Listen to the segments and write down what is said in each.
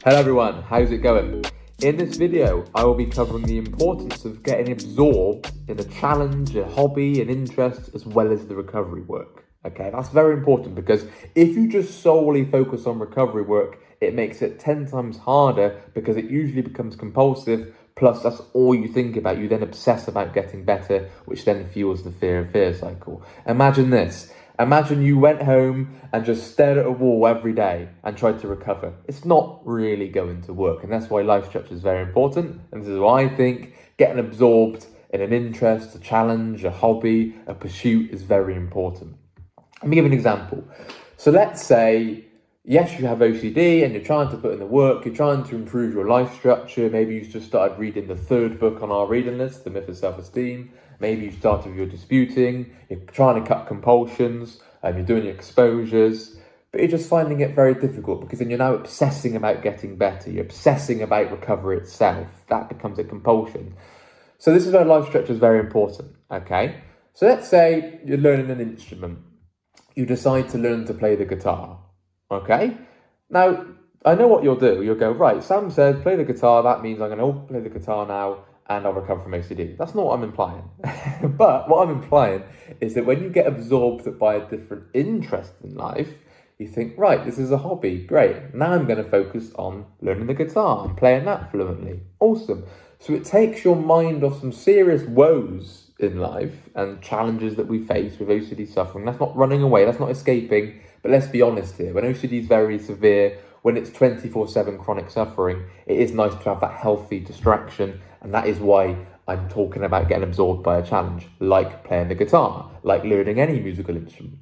Hello everyone, how's it going? In this video, I will be covering the importance of getting absorbed in a challenge, a hobby, an interest, as well as the recovery work. Okay, that's very important because if you just solely focus on recovery work, it makes it 10 times harder because it usually becomes compulsive. Plus, that's all you think about. You then obsess about getting better, which then fuels the fear cycle. Imagine this. Imagine you went home and just stared at a wall every day and tried to recover. It's not really going to work, and that's why life structure is very important. And this is why I think getting absorbed in an interest, a challenge, a hobby, a pursuit is very important. Let me give an example. So let's say, yes, you have OCD and you're trying to put in the work, you're trying to improve your life structure. Maybe you just started reading the third book on our reading list, The Myth of Self-Esteem. Maybe you started with your disputing, you're trying to cut compulsions, and you're doing your exposures, but you're just finding it very difficult because then you're now obsessing about getting better. You're obsessing about recovery itself. That becomes a compulsion. So this is where life structure is very important, okay? So let's say you're learning an instrument. You decide to learn to play the guitar, okay? Now, I know what you'll do. You'll go, right, Sam says play the guitar. That means I'm going to play the guitar now and I'll recover from OCD. That's not what I'm implying. But what I'm implying is that when you get absorbed by a different interest in life, you think, right, this is a hobby, great. Now I'm going to focus on learning the guitar and playing that fluently. Awesome. So it takes your mind off some serious woes in life and challenges that we face with OCD suffering. That's not running away, that's not escaping. But let's be honest here, when OCD is very severe, when it's 24/7 chronic suffering, it is nice to have that healthy distraction. And that is why I'm talking about getting absorbed by a challenge, like playing the guitar, like learning any musical instrument.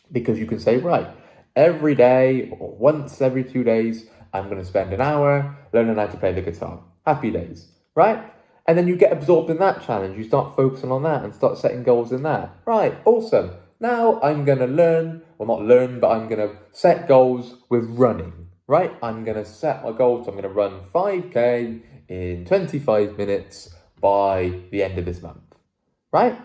Because you can say, right, every day or once every 2 days, I'm going to spend an hour learning how to play the guitar. Happy days, right? And then you get absorbed in that challenge. You start focusing on that and start setting goals in that. Right, awesome. Now I'm going to learn, well, not learn, but I'm going to set goals with running, right? I'm going to set my goals. I'm going to run 5K in 25 minutes by the end of this month, right?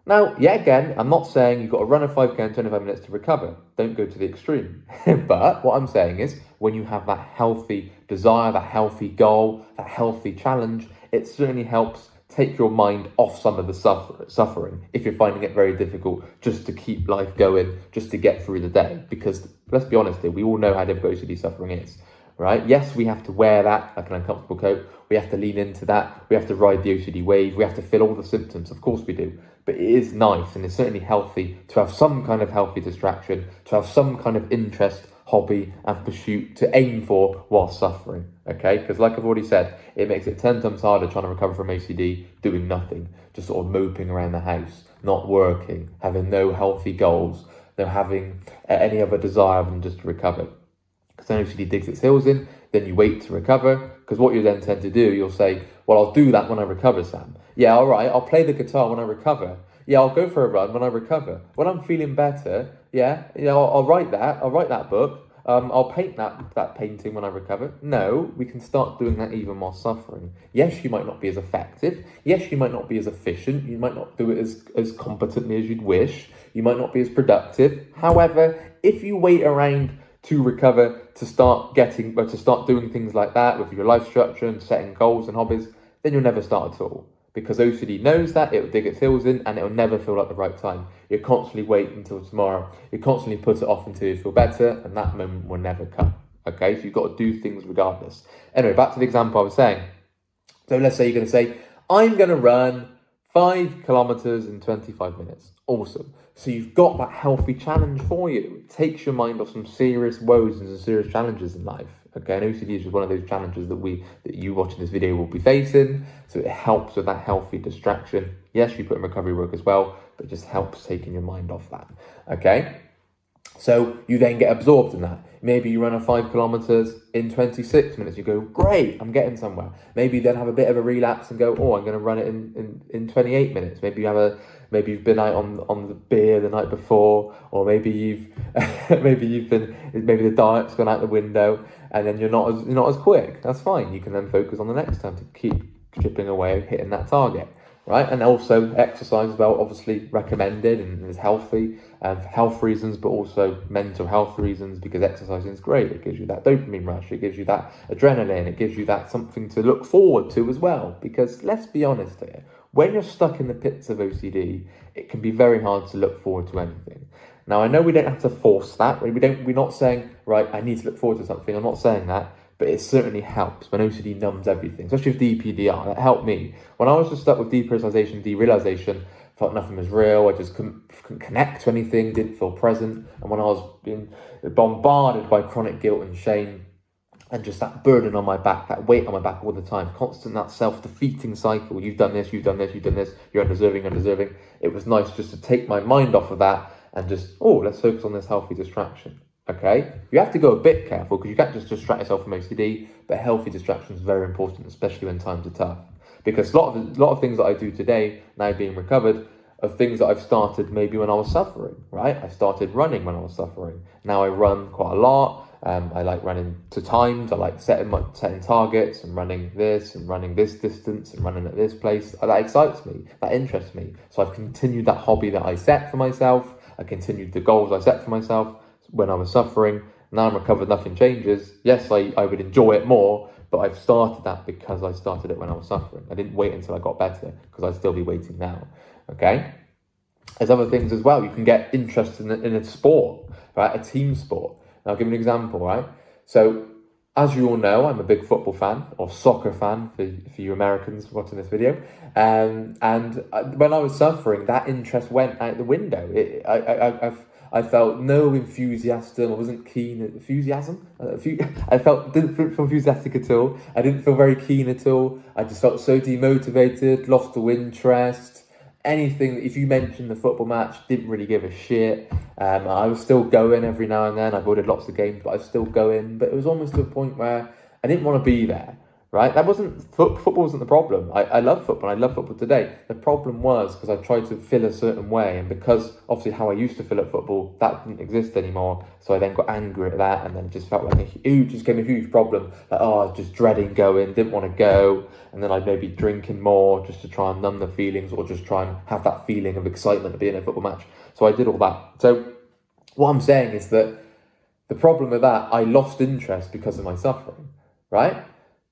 Now, yet again, I'm not saying you've got to run a 5K in 25 minutes to recover. Don't go to the extreme. But what I'm saying is when you have that healthy desire, that healthy goal, that healthy challenge, it certainly helps take your mind off some of the suffering if you're finding it very difficult just to keep life going, just to get through the day. Because let's be honest here, we all know how difficult OCD suffering is, right? Yes, we have to wear that like an uncomfortable coat. We have to lean into that. We have to ride the OCD wave. We have to feel all the symptoms. Of course we do. But it is nice and it's certainly healthy to have some kind of healthy distraction, to have some kind of interest, hobby and pursuit to aim for while suffering, okay? Because like I've already said, it makes it 10 times harder trying to recover from OCD, doing nothing, just sort of moping around the house, not working, having no healthy goals, no having any other desire than just to recover. Because then OCD digs its heels in, then you wait to recover, because what you then tend to do, you'll say, well, I'll do that when I recover, Sam. Yeah, all right, I'll play the guitar when I recover. Yeah, I'll go for a run when I recover. When I'm feeling better, I'll write that book. I'll paint that painting when I recover. No, we can start doing that even while suffering. Yes, you might not be as effective. Yes, you might not be as efficient. You might not do it as competently as you'd wish. You might not be as productive. However, if you wait around to recover, to start doing things like that with your life structure and setting goals and hobbies, then you'll never start at all. Because OCD knows that, it'll dig its heels in and it'll never feel like the right time. You constantly wait until tomorrow. You constantly put it off until you feel better and that moment will never come. Okay, so you've got to do things regardless. Anyway, back to the example I was saying. So let's say you're going to say, I'm going to run 5 kilometers in 25 minutes. Awesome. So you've got that healthy challenge for you. It takes your mind off some serious woes and some serious challenges in life. Okay, and OCD is just one of those challenges that you watching this video will be facing. So it helps with that healthy distraction. Yes, you put in recovery work as well, but it just helps taking your mind off that. Okay, so you then get absorbed in that. Maybe you run a 5 kilometers in 26 minutes. You go, great, I'm getting somewhere. Maybe you then have a bit of a relapse and go, oh, I'm going to run it in 28 minutes. Maybe you've been out on the beer the night before, or maybe you've maybe the diet's gone out the window, and then you're not as quick. That's fine. You can then focus on the next time to keep chipping away, hitting that target. right? And also exercise as well, obviously recommended and is healthy for health reasons, but also mental health reasons, because exercising is great. It gives you that dopamine rush, it gives you that adrenaline, it gives you that something to look forward to as well. Because let's be honest here, when you're stuck in the pits of OCD, it can be very hard to look forward to anything. Now, I know we don't have to force that. We're not saying, right, I need to look forward to something. I'm not saying that. But it certainly helps when OCD numbs everything, especially with DPDR. That helped me. When I was just stuck with depersonalization, derealization, felt nothing was real. I just couldn't connect to anything, didn't feel present. And when I was being bombarded by chronic guilt and shame, and just that burden on my back, that weight on my back all the time, constant that self-defeating cycle. You've done this, you've done this, you've done this, you're undeserving. It was nice just to take my mind off of that and just, let's focus on this healthy distraction. Okay, you have to go a bit careful because you can't just distract yourself from OCD, but healthy distraction is very important, especially when times are tough. Because a lot of things that I do today, now being recovered, are things that I've started maybe when I was suffering, right? I started running when I was suffering. Now I run quite a lot. I like running to times. I like setting targets and running this distance and running at this place. That excites me. That interests me. So I've continued that hobby that I set for myself. I continued the goals I set for myself when I was suffering. Now I'm recovered, nothing changes. Yes, I would enjoy it more, but I've started that because I started it when I was suffering. I didn't wait until I got better, because I'd still be waiting now. Okay? There's other things as well. You can get interested in a sport, right? A team sport. And I'll give you an example, right? So, as you all know, I'm a big football fan, or soccer fan for you Americans watching this video. And when I was suffering, that interest went out the window. I felt no enthusiasm. I wasn't keen. Enthusiasm? Didn't feel enthusiastic at all. I didn't feel very keen at all. I just felt so demotivated, lost all interest. Anything, if you mentioned the football match, didn't really give a shit. I was still going every now and then. I've ordered lots of games, but I was still going. But it was almost to a point where I didn't want to be there. Right? That football wasn't the problem. I love football. I love football today. The problem was because I tried to feel a certain way, and because obviously how I used to feel at football, that didn't exist anymore. So I then got angry at that, and then it just felt like just became a huge problem. Like, I was just dreading going, didn't want to go, and then I'd maybe drinking more just to try and numb the feelings, or just try and have that feeling of excitement of being at a football match. So I did all that. So what I'm saying is that the problem with that, I lost interest because of my suffering, right?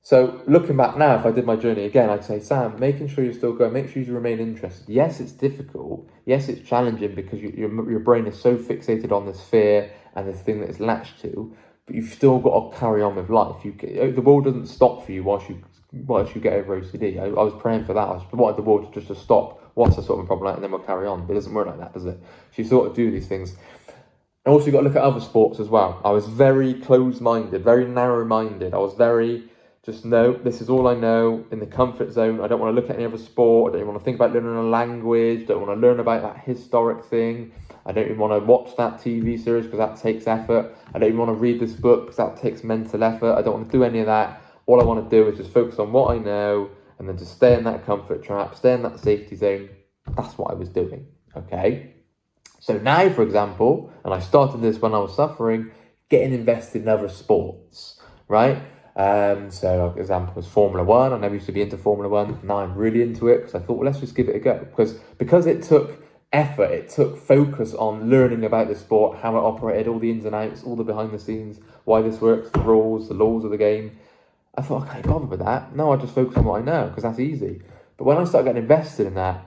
So looking back now, if I did my journey again, I'd say, Sam, making sure you're still going, make sure you remain interested. Yes, it's difficult. Yes, it's challenging because your brain is so fixated on this fear and this thing that it's latched to, but you've still got to carry on with life. The world doesn't stop for you whilst you get over OCD. I was praying for that. I wanted the world just to stop. What's the sort of problem like, and then we'll carry on. But it doesn't work like that, does it? So you sort of do these things. And also, you've got to look at other sports as well. I was very closed-minded, very narrow-minded. I was very... just know, this is all I know, in the comfort zone. I don't want to look at any other sport. I don't even want to think about learning a language. Don't want to learn about that historic thing. I don't even want to watch that TV series because that takes effort. I don't even want to read this book because that takes mental effort. I don't want to do any of that. All I want to do is just focus on what I know and then just stay in that comfort trap, stay in that safety zone. That's what I was doing, okay? So now, for example, and I started this when I was suffering, getting invested in other sports, right? So example was Formula One. I never used to be into Formula One. Now I'm really into it because I thought, well, let's just give it a go. Because it took effort, it took focus on learning about the sport, how it operated, all the ins and outs, all the behind the scenes, why this works, the rules, the laws of the game. I thought, I can't bother with that. No, I just focus on what I know because that's easy. But when I started getting invested in that,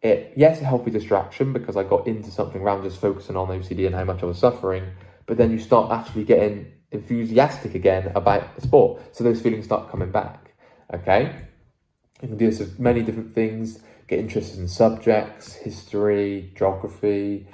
it helped me distraction because I got into something rather than just focusing on OCD and how much I was suffering. But then you start actually getting enthusiastic again about the sport. So those feelings start coming back, okay? You can do this with many different things. Get interested in subjects, history, geography,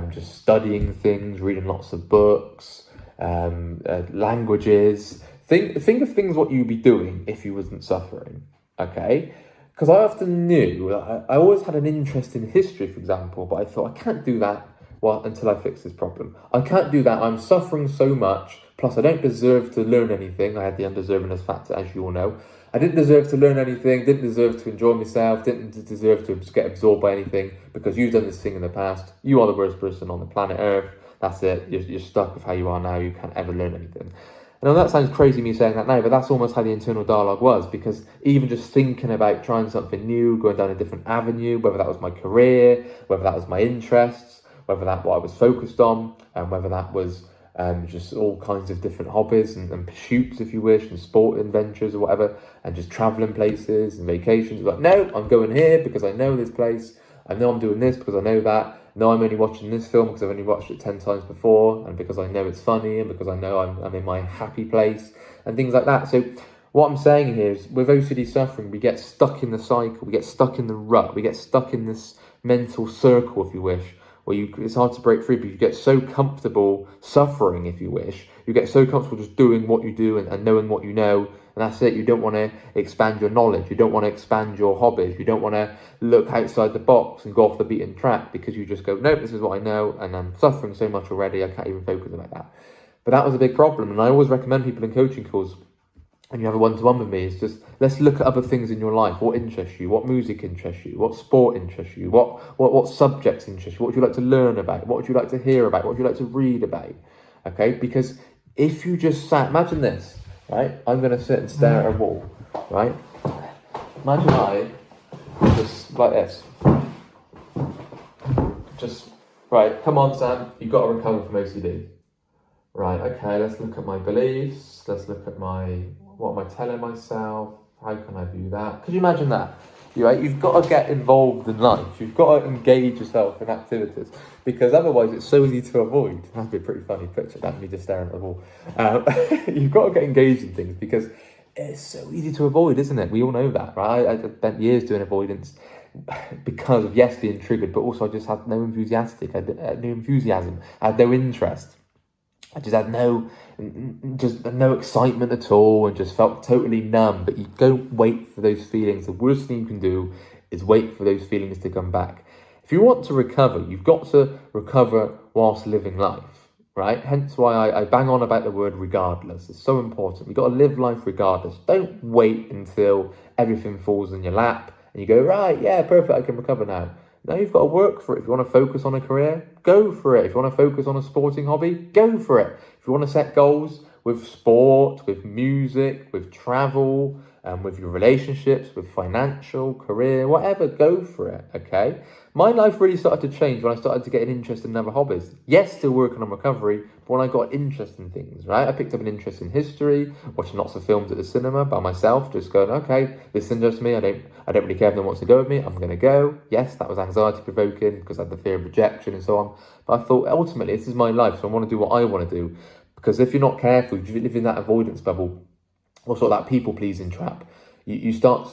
just studying things, reading lots of books, languages. Think of things what you'd be doing if you wasn't suffering, okay? Because I often knew, I always had an interest in history, for example, but I thought, I can't do that until I fix this problem. I can't do that. I'm suffering so much. Plus, I don't deserve to learn anything. I had the undeservingness factor, as you all know. I didn't deserve to learn anything, didn't deserve to enjoy myself, didn't deserve to get absorbed by anything because you've done this thing in the past. You are the worst person on the planet Earth. That's it. You're stuck with how you are now. You can't ever learn anything. And I know that sounds crazy me saying that now, but that's almost how the internal dialogue was, because even just thinking about trying something new, going down a different avenue, whether that was my career, whether that was my interests, whether that what I was focused on, and whether that was just all kinds of different hobbies and pursuits, if you wish, and sport adventures or whatever, and just traveling places and vacations. Like, no, I'm going here because I know this place. I know I'm doing this because I know that. No, I'm only watching this film because I've only watched it 10 times before, and because I know it's funny, and because I know I'm in my happy place, and things like that. So what I'm saying here is, with OCD suffering, we get stuck in the cycle, we get stuck in the rut, we get stuck in this mental circle, if you wish, where it's hard to break free, but you get so comfortable suffering, if you wish. You get so comfortable just doing what you do and knowing what you know, and that's it. You don't want to expand your knowledge. You don't want to expand your hobbies. You don't want to look outside the box and go off the beaten track, because you just go, nope, this is what I know, and I'm suffering so much already, I can't even focus like that. But that was a big problem, and I always recommend people in coaching calls, and you have a one-to-one with me, it's just, let's look at other things in your life. What interests you? What music interests you? What sport interests you? What subjects interest you? What would you like to learn about? What would you like to hear about? What would you like to read about? Okay, because if you just sat, imagine this, right? I'm going to sit and stare at a wall, right? Imagine I just like this. Just, right, come on, Sam, you've got to recover from OCD. Right, okay, let's look at my beliefs. Let's look at what am I telling myself? How can I do that? Could you imagine that? You've got to get involved in life. You've got to engage yourself in activities, because otherwise it's so easy to avoid. That'd be a pretty funny picture, that'd be just staring at the wall. You've got to get engaged in things, because it's so easy to avoid, isn't it? We all know that, right? I spent years doing avoidance because of, yes, being triggered, but also I just had no enthusiasm, I had no interest. I just had no excitement at all, and just felt totally numb. But you don't wait for those feelings. The worst thing you can do is wait for those feelings to come back. If you want to recover, you've got to recover whilst living life, right? Hence why I bang on about the word regardless. It's so important. You've got to live life regardless. Don't wait until everything falls in your lap and you go, right, yeah, perfect, I can recover now. No, you've got to work for it. If you want to focus on a career, go for it. If you want to focus on a sporting hobby, go for it. If you want to set goals with sport, with music, with travel, with your relationships, with financial, career, whatever, go for it, okay? My life really started to change when I started to get an interest in other hobbies. Yes, still working on recovery, but when I got interest in things, right? I picked up an interest in history, watching lots of films at the cinema by myself, just going, okay, this interests me. I don't really care if no one wants to go with me. I'm going to go. Yes, that was anxiety provoking because I had the fear of rejection and so on. But I thought, ultimately, this is my life, so I want to do what I want to do. Because if you're not careful, if you live in that avoidance bubble, or sort of that people-pleasing trap, you start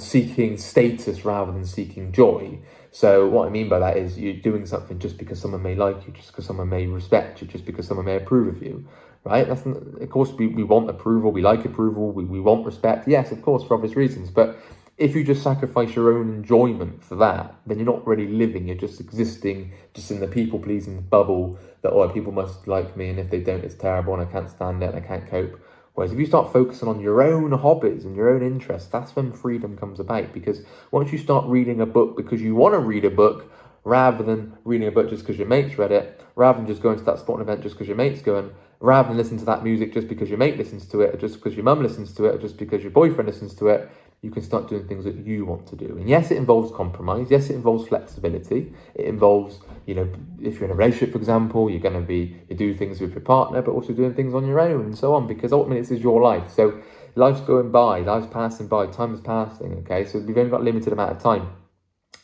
seeking status rather than seeking joy. So what I mean by that is you're doing something just because someone may like you, just because someone may respect you, just because someone may approve of you, right? Of course, we want approval, we like approval, we want respect, yes, of course, for obvious reasons. But if you just sacrifice your own enjoyment for that, then you're not really living, you're just existing just in the people-pleasing bubble that, oh, people must like me, and if they don't, it's terrible, and I can't stand it, and I can't cope. Whereas if you start focusing on your own hobbies and your own interests, that's when freedom comes about. Because once you start reading a book because you want to read a book, rather than reading a book just because your mates read it, rather than just going to that sporting event just because your mate's going, rather than listening to that music just because your mate listens to it, or just because your mum listens to it, or just because your boyfriend listens to it, you can start doing things that you want to do. And yes, it involves compromise. Yes, it involves flexibility. It involves, if you're in a relationship, for example, you do things with your partner, but also doing things on your own and so on, because ultimately this is your life. So life's going by, life's passing by, time is passing, okay? So we've only got a limited amount of time.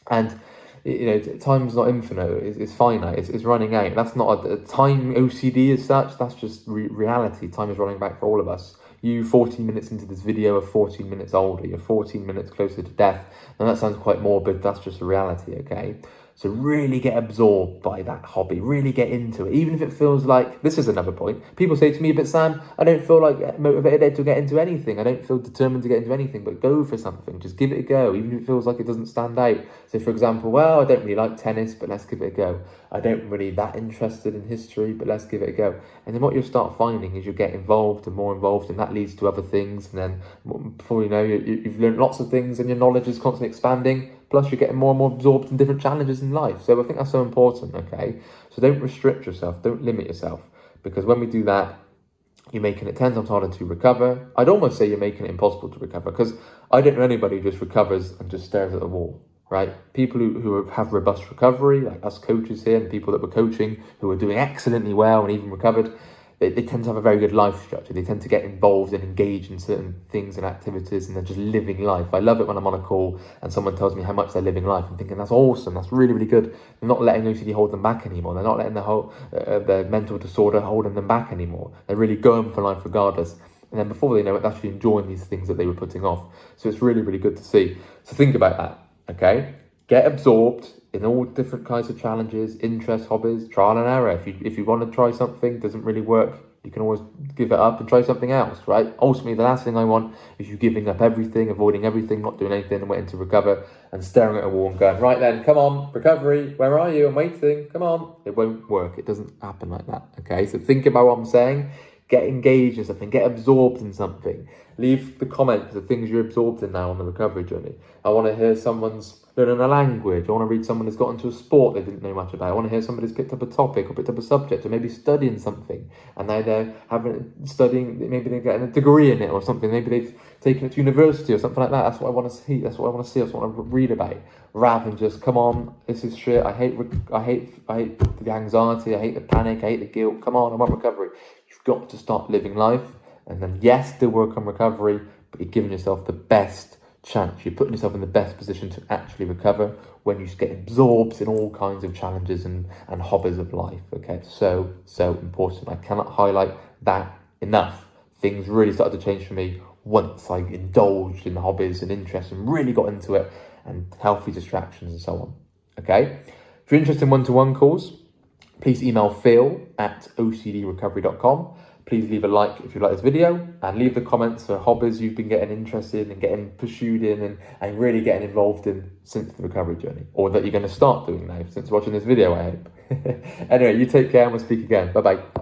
And time's not infinite, it's finite, it's running out. That's not a time OCD as such, that's just reality. Time is running back for all of us. You 14 minutes into this video are 14 minutes older, you're 14 minutes closer to death. And that sounds quite morbid, that's just a reality, okay? So really get absorbed by that hobby, really get into it, even if it feels like, this is another point, people say to me, but Sam, I don't feel like motivated to get into anything, I don't feel determined to get into anything, but go for something, just give it a go, even if it feels like it doesn't stand out. So for example, well, I don't really like tennis, but let's give it a go. I don't really that interested in history, but let's give it a go. And then what you'll start finding is you'll get involved, and that leads to other things, and then before you know, you've learned lots of things, and your knowledge is constantly expanding. Plus, you're getting more and more absorbed in different challenges in life. So I think that's so important, okay? So don't restrict yourself, don't limit yourself. Because when we do that, you're making it 10 times harder to recover. I'd almost say you're making it impossible to recover, because I don't know anybody who just recovers and just stares at the wall, right? People who have robust recovery, like us coaches here and people that we're coaching who are doing excellently well and even recovered, they tend to have a very good life structure. They tend to get involved and engage in certain things and activities, and they're just living life. I love it when I'm on a call and someone tells me how much they're living life. I'm thinking, that's awesome. That's really, really good. They're not letting OCD hold them back anymore. They're not letting their mental disorder holding them back anymore. They're really going for life regardless. And then before they know it, they're actually enjoying these things that they were putting off. So it's really, really good to see. So think about that, okay? Get absorbed in all different kinds of challenges, interests, hobbies, trial and error. If you want to try something, doesn't really work, you can always give it up and try something else, right? Ultimately, the last thing I want is you giving up everything, avoiding everything, not doing anything, and waiting to recover and staring at a wall and going, right then, come on, recovery, where are you? I'm waiting, come on. It won't work. It doesn't happen like that, okay? So think about what I'm saying. Get engaged in something, get absorbed in something. Leave the comments, the things you're absorbed in now on the recovery journey. I want to hear someone's learning a language. I want to read someone who's got into a sport they didn't know much about. I want to hear somebody's picked up a topic or picked up a subject or maybe studying something, and now they're studying, maybe they're getting a degree in it or something. Maybe they've taken it to university or something like that. That's what I want to see. That's what I want to see. That's what I want to read about. Rather than just, come on, this is shit. I hate the anxiety. I hate the panic. I hate the guilt. Come on, I want recovery. You've got to start living life, and then yes, still work on recovery, but you're giving yourself the best chance. You're putting yourself in the best position to actually recover when you get absorbed in all kinds of challenges and hobbies of life. Okay, so important. I cannot highlight that enough. Things really started to change for me once I indulged in hobbies and interests and really got into it, and healthy distractions and so on. Okay, if you're interested in one-to-one calls, please email phil@ocdrecovery.com. Please leave a like if you like this video, and leave the comments for hobbies you've been getting interested in and getting pursued in and really getting involved in since the recovery journey, or that you're going to start doing now since watching this video, I hope. Anyway, you take care and we'll speak again. Bye-bye.